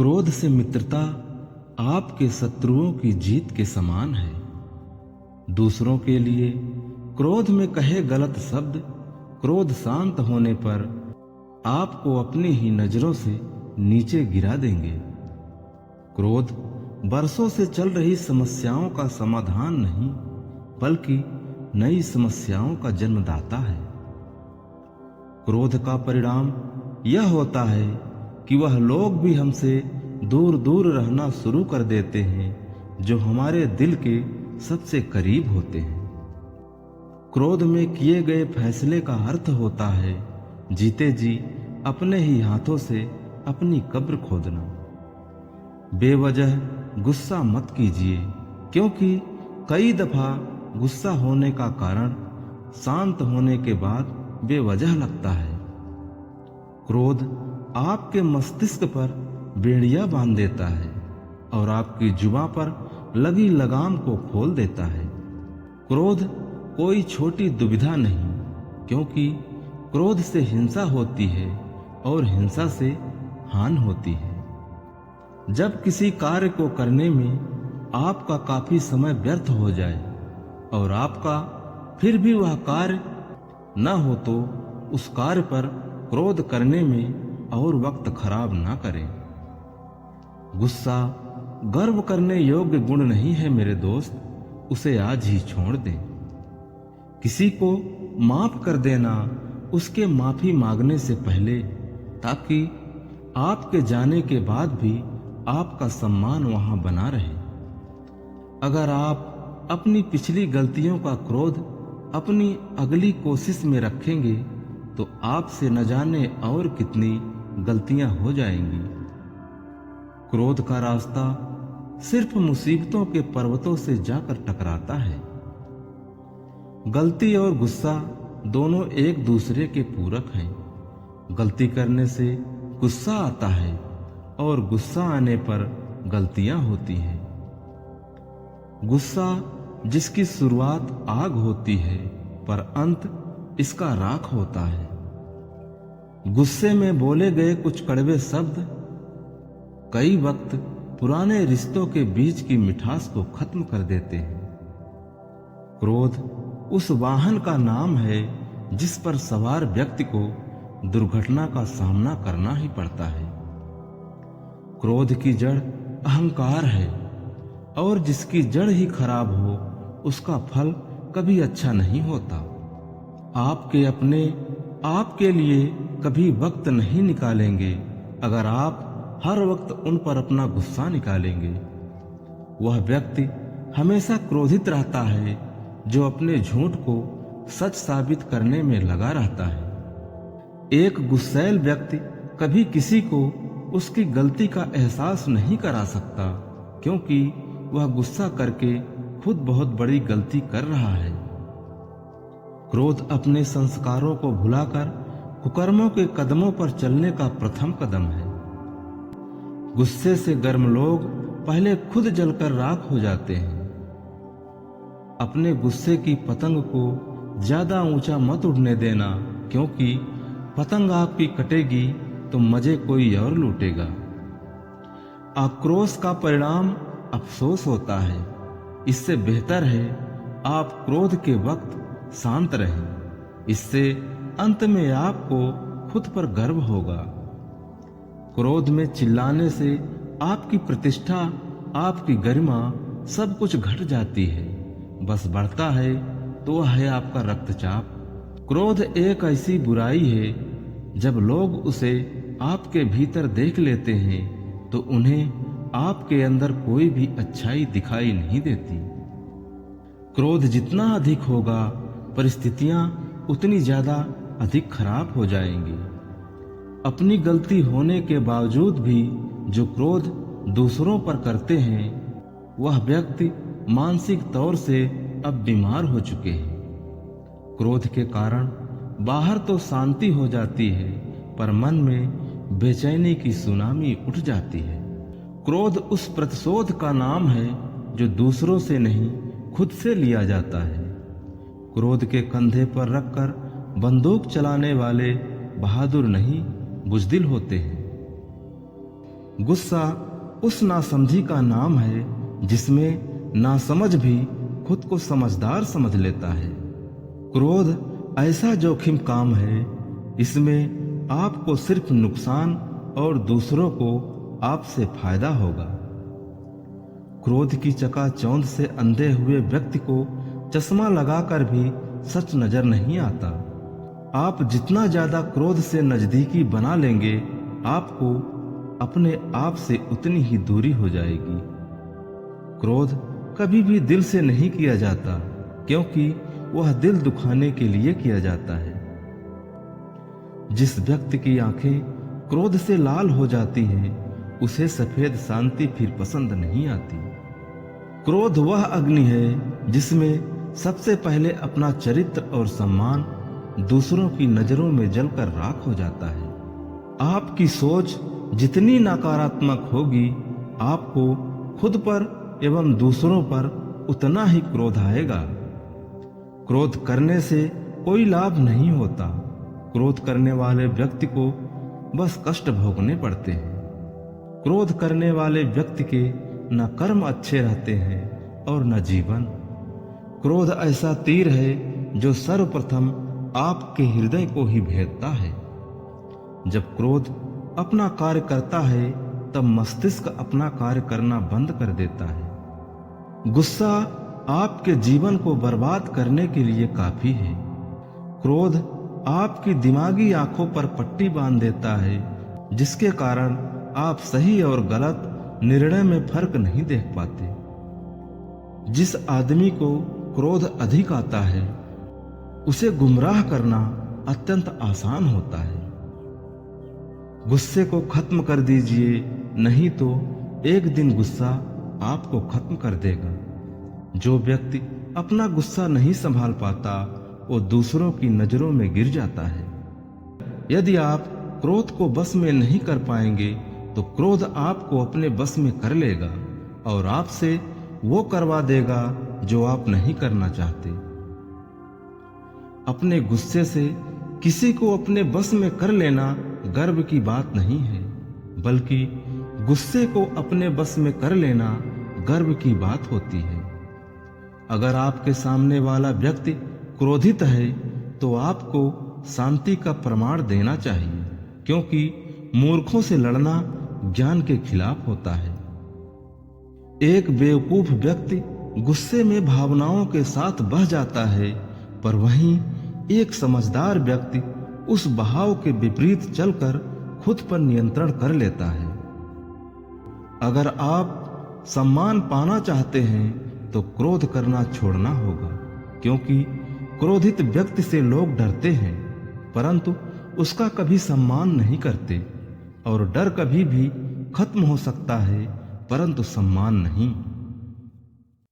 क्रोध से मित्रता आपके शत्रुओं की जीत के समान है। दूसरों के लिए क्रोध में कहे गलत शब्द क्रोध शांत होने पर आपको अपनी ही नजरों से नीचे गिरा देंगे। क्रोध बरसों से चल रही समस्याओं का समाधान नहीं, बल्कि नई समस्याओं का जन्मदाता है। क्रोध का परिणाम यह होता है कि वह लोग भी हमसे दूर दूर रहना शुरू कर देते हैं जो हमारे दिल के सबसे करीब होते हैं। क्रोध में किए गए फैसले का अर्थ होता है जीते जी अपने ही हाथों से अपनी कब्र खोदना। बेवजह गुस्सा मत कीजिए, क्योंकि कई दफा गुस्सा होने का कारण शांत होने के बाद बेवजह लगता है। क्रोध आपके मस्तिष्क पर बेड़ियां बांध देता है और आपकी जुबां पर लगी लगाम को खोल देता है। क्रोध कोई छोटी दुविधा नहीं, क्योंकि क्रोध से हिंसा होती है और हिंसा से हानि होती है। जब किसी कार्य को करने में आपका काफी समय व्यर्थ हो जाए और आपका फिर भी वह कार्य न हो, तो उस कार्य पर क्रोध करने में और वक्त खराब ना करें। गुस्सा गर्व करने योग्य गुण नहीं है मेरे दोस्त, उसे आज ही छोड़ दें। किसी को माफ कर देना उसके माफी मांगने से पहले, ताकि आपके जाने के बाद भी आपका सम्मान वहां बना रहे। अगर आप अपनी पिछली गलतियों का क्रोध अपनी अगली कोशिश में रखेंगे तो आपसे न जाने और कितनी गलतियां हो जाएंगी। क्रोध का रास्ता सिर्फ मुसीबतों के पर्वतों से जाकर टकराता है। गलती और गुस्सा दोनों एक दूसरे के पूरक हैं। गलती करने से गुस्सा आता है और गुस्सा आने पर गलतियां होती हैं। गुस्सा जिसकी शुरुआत आग होती है, पर अंत इसका राख होता है। गुस्से में बोले गए कुछ कड़वे शब्द कई वक्त पुराने रिश्तों के बीच की मिठास को खत्म कर देते हैं। क्रोध उस वाहन का नाम है जिस पर सवार व्यक्ति को दुर्घटना का सामना करना ही पड़ता है। क्रोध की जड़ अहंकार है, और जिसकी जड़ ही खराब हो उसका फल कभी अच्छा नहीं होता। आपके अपने आपके लिए कभी वक्त नहीं निकालेंगे अगर आप हर वक्त उन पर अपना गुस्सा निकालेंगे। वह व्यक्ति हमेशा क्रोधित रहता है जो अपने झूठ को सच साबित करने में लगा रहता है। एक गुस्सैल व्यक्ति कभी किसी को उसकी गलती का एहसास नहीं करा सकता, क्योंकि वह गुस्सा करके खुद बहुत बड़ी गलती कर रहा है। क्रोध अपने संस्कारों को भुलाकर कुकर्मों के कदमों पर चलने का प्रथम कदम है। गुस्से से गर्म लोग पहले खुद जलकर राख हो जाते हैं। अपने गुस्से की पतंग को ज्यादा ऊंचा मत उड़ने देना, क्योंकि पतंग आपकी कटेगी तो मजे कोई और लूटेगा। आक्रोश का परिणाम अफसोस होता है। इससे बेहतर है आप क्रोध के वक्त शांत रहें। इससे अंत में आपको खुद पर गर्व होगा। क्रोध में चिल्लाने से आपकी प्रतिष्ठा, आपकी गरिमा सब कुछ घट जाती है। बस बढ़ता है तो वह है आपका रक्तचाप। क्रोध एक ऐसी बुराई है, जब लोग उसे आपके भीतर देख लेते हैं तो उन्हें आपके अंदर कोई भी अच्छाई दिखाई नहीं देती। क्रोध जितना अधिक होगा, परिस्थितियां उतनी ज्यादा अधिक खराब हो जाएंगी। अपनी गलती होने के बावजूद भी जो क्रोध दूसरों पर करते हैं, वह व्यक्ति मानसिक तौर से अब बीमार हो चुके हैं। क्रोध के कारण बाहर तो शांति हो जाती है, पर मन में बेचैनी की सुनामी उठ जाती है। क्रोध उस प्रतिशोध का नाम है जो दूसरों से नहीं, खुद से लिया जाता है। क्रोध के कंधे पर रखकर बंदूक चलाने वाले बहादुर नहीं, बुजदिल होते हैं। गुस्सा उस नासमझी का नाम है जिसमें नासमझ भी खुद को समझदार समझ लेता है। क्रोध ऐसा जोखिम काम है, इसमें आपको सिर्फ नुकसान और दूसरों को आपसे फायदा होगा। क्रोध की चकाचौंध से अंधे हुए व्यक्ति को चश्मा लगाकर भी सच नजर नहीं आता। आप जितना ज्यादा क्रोध से नजदीकी बना लेंगे, आपको अपने आप से उतनी ही दूरी हो जाएगी। क्रोध कभी भी दिल से नहीं किया जाता, क्योंकि वह दिल दुखाने के लिए किया जाता है। जिस व्यक्ति की आंखें क्रोध से लाल हो जाती हैं, उसे सफेद शांति फिर पसंद नहीं आती। क्रोध वह अग्नि है जिसमें सबसे पहले अपना चरित्र और सम्मान दूसरों की नजरों में जलकर राख हो जाता है। आपकी सोच जितनी नकारात्मक होगी, आपको खुद पर एवं दूसरों पर उतना ही क्रोध आएगा। क्रोध करने से कोई लाभ नहीं होता। क्रोध करने वाले व्यक्ति को बस कष्ट भोगने पड़ते हैं। क्रोध करने वाले व्यक्ति के न कर्म अच्छे रहते हैं और न जीवन। क्रोध ऐसा तीर है जो सर्वप्रथम आपके हृदय को ही भेदता है। जब क्रोध अपना कार्य करता है, तब मस्तिष्क अपना कार्य करना बंद कर देता है। गुस्सा आपके जीवन को बर्बाद करने के लिए काफी है। क्रोध आपकी दिमागी आंखों पर पट्टी बांध देता है, जिसके कारण आप सही और गलत निर्णय में फर्क नहीं देख पाते। जिस आदमी को क्रोध अधिक आता है, उसे गुमराह करना अत्यंत आसान होता है। गुस्से को खत्म कर दीजिए, नहीं तो एक दिन गुस्सा आपको खत्म कर देगा। जो व्यक्ति अपना गुस्सा नहीं संभाल पाता, वो दूसरों की नजरों में गिर जाता है। यदि आप क्रोध को बस में नहीं कर पाएंगे, तो क्रोध आपको अपने बस में कर लेगा और आपसे वो करवा देगा जो आप नहीं करना चाहते। अपने गुस्से से किसी को अपने बस में कर लेना गर्व की बात नहीं है, बल्कि गुस्से को अपने बस में कर लेना गर्व की बात होती है। अगर आपके सामने वाला व्यक्ति क्रोधित है, तो आपको शांति का प्रमाण देना चाहिए, क्योंकि मूर्खों से लड़ना ज्ञान के खिलाफ होता है। एक बेवकूफ व्यक्ति गुस्से में भावनाओं के साथ बह जाता है, पर वहीं एक समझदार व्यक्ति उस बहाव के विपरीत चलकर खुद पर नियंत्रण कर लेता है। अगर आप सम्मान पाना चाहते हैं, तो क्रोध करना छोड़ना होगा, क्योंकि क्रोधित व्यक्ति से लोग डरते हैं, परंतु उसका कभी सम्मान नहीं करते। और डर कभी भी खत्म हो सकता है, परंतु सम्मान नहीं।